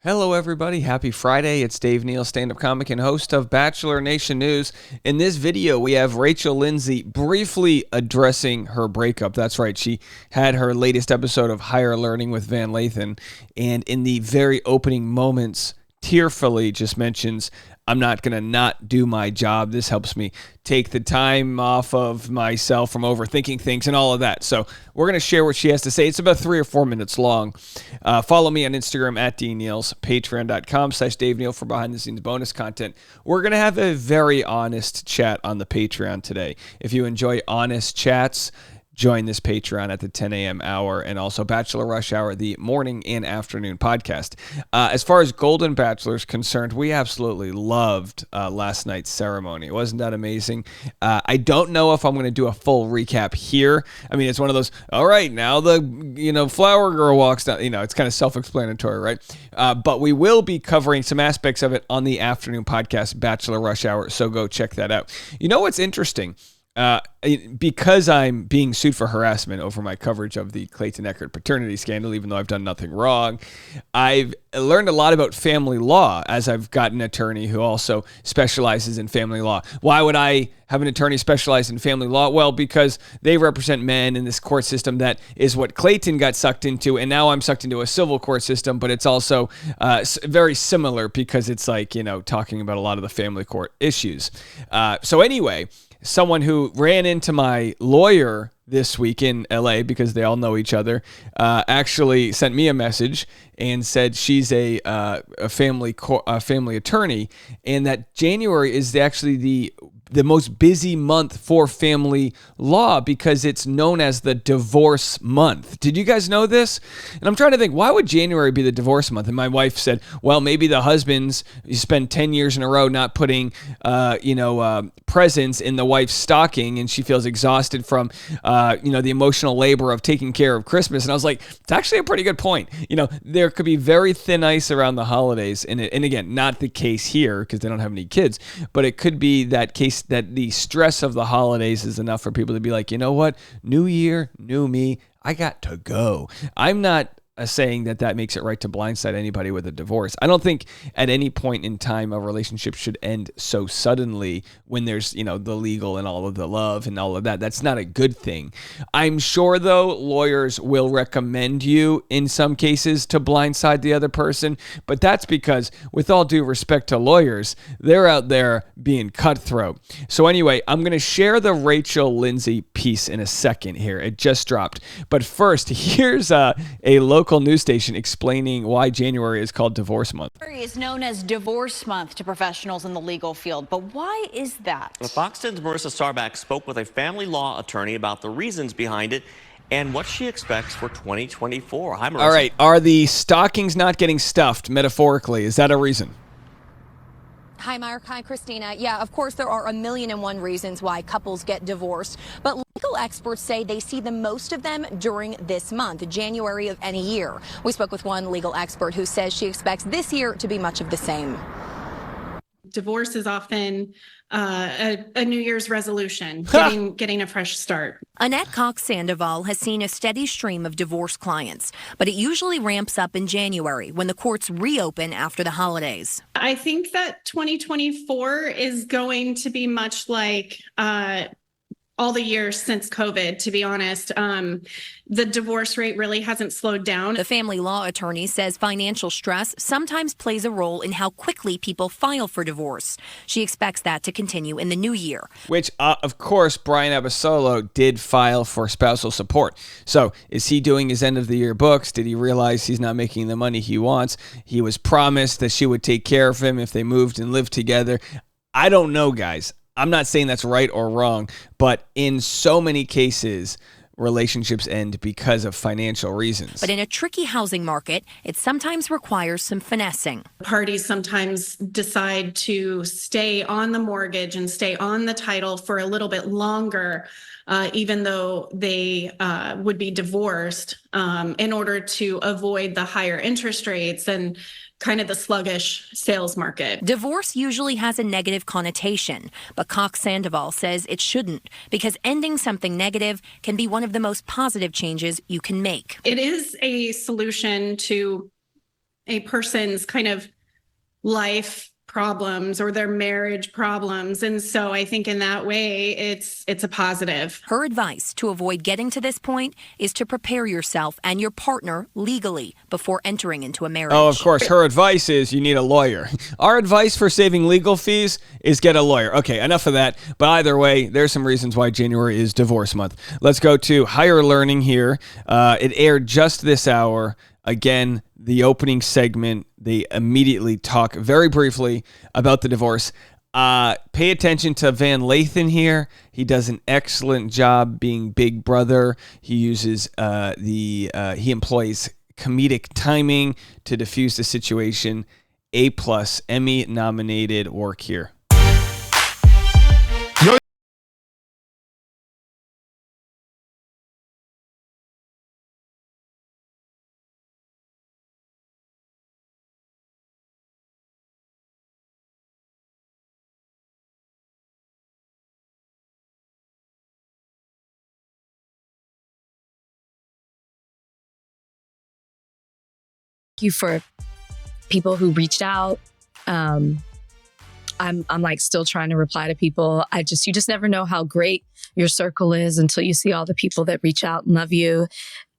Hello, everybody. Happy Friday. It's Dave Neal, stand-up comic and host of Bachelor Nation News. In this video, we have Rachel Lindsay briefly addressing her breakup. That's right. She had her latest episode of Higher Learning with Van Lathan, and in the very opening moments, tearfully just mentions, I'm not going to not do my job. This helps me take the time off of myself from overthinking things and all of that. So we're going to share what she has to say. It's about 3 or 4 minutes long. Follow me on Instagram at DNeals, patreon.com/Dave Neal for behind the scenes bonus content. We're going to have a very honest chat on the Patreon today. If you enjoy honest chats, join this Patreon at the 10 a.m. hour, and also Bachelor Rush Hour, the morning and afternoon podcast. As far as Golden Bachelor is concerned, we absolutely loved last night's ceremony. Wasn't that amazing? I don't know if I'm going to do a full recap here. I mean, it's one of those, all right, now the flower girl walks down. It's kind of self-explanatory, right? But we will be covering some aspects of it on the afternoon podcast, Bachelor Rush Hour, so go check that out. You know what's interesting? Because I'm being sued for harassment over my coverage of the Clayton Echard paternity scandal, even though I've done nothing wrong, I've learned a lot about family law as I've got an attorney who also specializes in family law. Why would I have an attorney specialized in family law? Well, because they represent men in this court system that is what Clayton got sucked into, and now I'm sucked into a civil court system, but it's also very similar because it's like, talking about a lot of the family court issues. So anyway, someone who ran into my lawyer this week in LA because they all know each other actually sent me a message and said she's a family attorney, and that January is actually the most busy month for family law because it's known as the divorce month. Did you guys know this? And I'm trying to think, why would January be the divorce month? And my wife said, well, maybe the husbands spend 10 years in a row not putting, presents in the wife's stocking, and she feels exhausted from, the emotional labor of taking care of Christmas. And I was like, it's actually a pretty good point. There could be very thin ice around the holidays. And again, not the case here because they don't have any kids, but it could be that case that the stress of the holidays is enough for people to be like, you know what? New year, new me. I got to go. I'm not saying that makes it right to blindside anybody with a divorce. I don't think at any point in time a relationship should end so suddenly when there's, the legal and all of the love and all of that. That's not a good thing. I'm sure, though, lawyers will recommend you in some cases to blindside the other person, but that's because, with all due respect to lawyers, they're out there being cutthroat. So anyway, I'm going to share the Rachel Lindsay piece in a second here. It just dropped. But first, here's a local news station explaining why January is called Divorce Month. January is known as Divorce Month to professionals in the legal field, but why is that? Fox 10's Marissa Starback spoke with a family law attorney about the reasons behind it and what she expects for 2024. Hi, Marissa. All right, are the stockings not getting stuffed, metaphorically? Is that a reason? Hi, Mark. Hi, Christina. Yeah, of course, there are 1,000,001 reasons why couples get divorced, but legal experts say they see the most of them during this month, January of any year. We spoke with one legal expert who says she expects this year to be much of the same. Divorce is often a New Year's resolution, getting a fresh start. Annette Cox-Sandoval has seen a steady stream of divorce clients, but it usually ramps up in January when the courts reopen after the holidays. I think that 2024 is going to be much like all the years since COVID, to be honest. The divorce rate really hasn't slowed down. The family law attorney says financial stress sometimes plays a role in how quickly people file for divorce. She expects that to continue in the new year. Which, of course, Brian Abasolo did file for spousal support. So is he doing his end of the year books? Did he realize he's not making the money he wants? He was promised that she would take care of him if they moved and lived together. I don't know, guys. I'm not saying that's right or wrong, but in so many cases, relationships end because of financial reasons. But in a tricky housing market, it sometimes requires some finessing. Parties sometimes decide to stay on the mortgage and stay on the title for a little bit longer, even though they would be divorced, in order to avoid the higher interest rates and kind of the sluggish sales market. Divorce usually has a negative connotation, but Cox-Sandoval says it shouldn't, because ending something negative can be one of the most positive changes you can make. It is a solution to a person's kind of life problems or their marriage problems. And so I think in that way, it's a positive. Her advice to avoid getting to this point is to prepare yourself and your partner legally before entering into a marriage. Oh, of course. Her advice is you need a lawyer. Our advice for saving legal fees is get a lawyer. Okay, enough of that. But either way, there's some reasons why January is divorce month. Let's go to higher learning here. It aired just this hour. Again, the opening segment, they immediately talk very briefly about the divorce. Pay attention to Van Lathan here. He does an excellent job being Big Brother. He uses he employs comedic timing to diffuse the situation. A+, Emmy nominated work here. You for people who reached out. I'm like still trying to reply to people. You just never know how great your circle is until you see all the people that reach out and love you.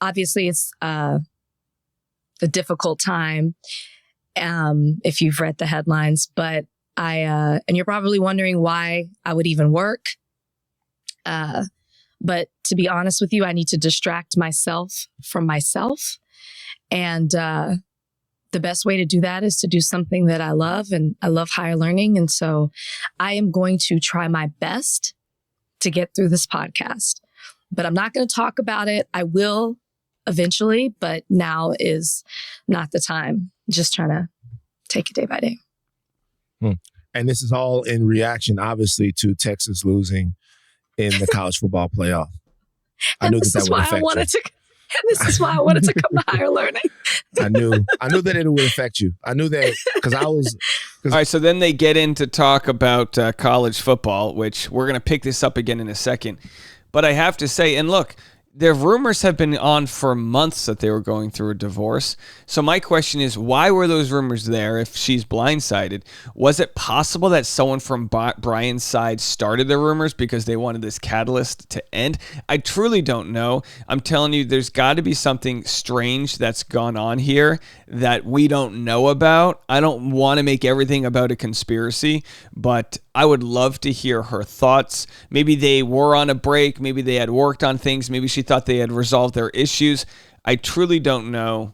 Obviously, it's a difficult time if you've read the headlines, but and you're probably wondering why I would even work. But to be honest with you, I need to distract myself from myself. And the best way to do that is to do something that I love, and I love higher learning. And so I am going to try my best to get through this podcast, but I'm not going to talk about it. I will eventually, but now is not the time. Just trying to take it day by day. And this is all in reaction, obviously, to Texas losing in the college football playoff. I knew that would affect you. This is why I wanted to come to higher learning. I knew that it would affect you. I knew that because All right, so then they get in to talk about college football, which we're going to pick this up again in a second. But I have to say, and look, their rumors have been on for months that they were going through a divorce. So my question is, why were those rumors there if she's blindsided? Was it possible that someone from Brian's side started the rumors because they wanted this catalyst to end? I truly don't know. I'm telling you, there's got to be something strange that's gone on here that we don't know about. I don't want to make everything about a conspiracy, but I would love to hear her thoughts. Maybe they were on a break. Maybe they had worked on things. Maybe she thought they had resolved their issues. I truly don't know.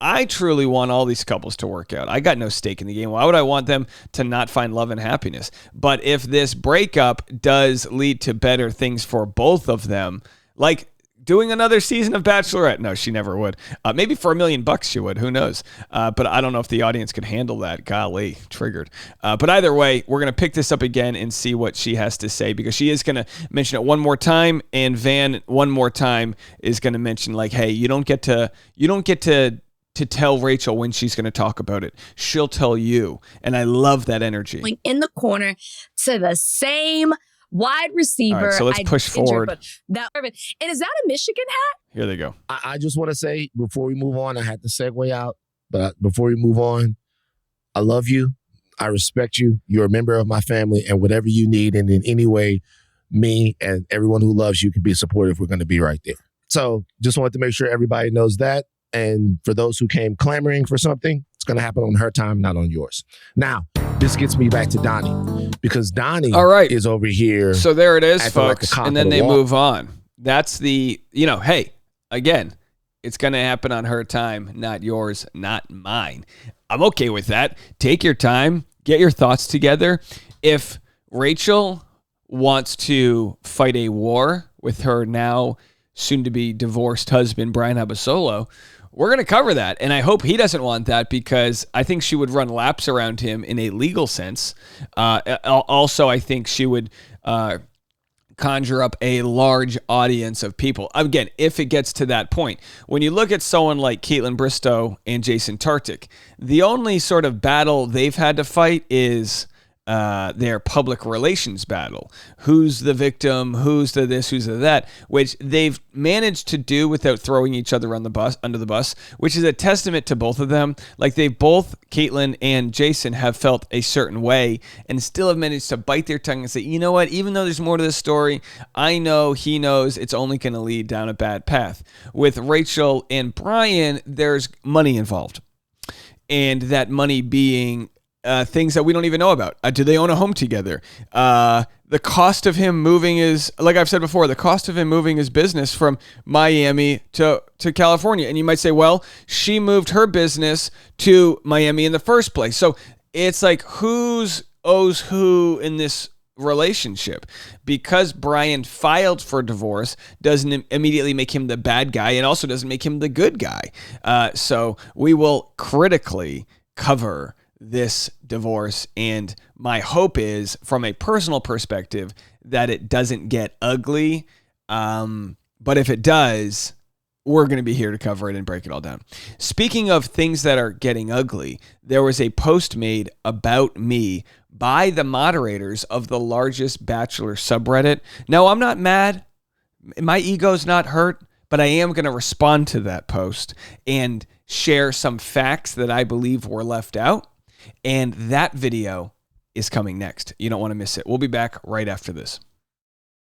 I truly want all these couples to work out. I got no stake in the game. Why would I want them to not find love and happiness? But if this breakup does lead to better things for both of them, like doing another season of Bachelorette. No, she never would. Maybe for $1 million she would. Who knows? But I don't know if the audience could handle that. Golly, triggered. But either way, we're going to pick this up again and see what she has to say, because she is going to mention it one more time, and Van one more time is going to mention, like, hey, you don't get to tell Rachel when she's going to talk about it. She'll tell you. And I love that energy. In the corner to the same wide receiver. All right, so let's push forward. And is that a Michigan hat? Here they go. I just want to say, before we move on, I had to segue out, but before we move on, I love you. I respect you. You're a member of my family, and whatever you need, and in any way, me and everyone who loves you can be supportive. We're going to be right there. So just wanted to make sure everybody knows that. And for those who came clamoring for something, it's going to happen on her time, not on yours. Now, this gets me back to Donnie, because Donnie is over here. So there it is, folks. And then they move on. That's the, hey, again, it's going to happen on her time, not yours, not mine. I'm okay with that. Take your time. Get your thoughts together. If Rachel wants to fight a war with her now soon-to-be divorced husband, Brian Abasolo, we're going to cover that. And I hope he doesn't want that, because I think she would run laps around him in a legal sense. Also, I think she would conjure up a large audience of people. Again, if it gets to that point. When you look at someone like Caitlin Bristow and Jason Tartick, the only sort of battle they've had to fight is their public relations battle. Who's the victim? Who's the this? Who's the that? Which they've managed to do without throwing each other under the bus, which is a testament to both of them. Like they both, Caitlyn and Jason, have felt a certain way and still have managed to bite their tongue and say, you know what? Even though there's more to this story, I know he knows it's only going to lead down a bad path. With Rachel and Brian, there's money involved, and that money being things that we don't even know about. Do they own a home together? The cost of him moving is, like I've said before, the cost of him moving his business from Miami to California. And you might say, well, she moved her business to Miami in the first place. So it's like who's owes who in this relationship. Because Brian filed for divorce doesn't immediately make him the bad guy, and also doesn't make him the good guy. So we will critically cover this divorce, and my hope is, from a personal perspective, that it doesn't get ugly. But if it does, we're going to be here to cover it and break it all down. Speaking of things that are getting ugly, there was a post made about me by the moderators of the largest Bachelor subreddit. No, I'm not mad. My ego's not hurt, but I am going to respond to that post and share some facts that I believe were left out. And that video is coming next. You don't want to miss it. We'll be back right after this.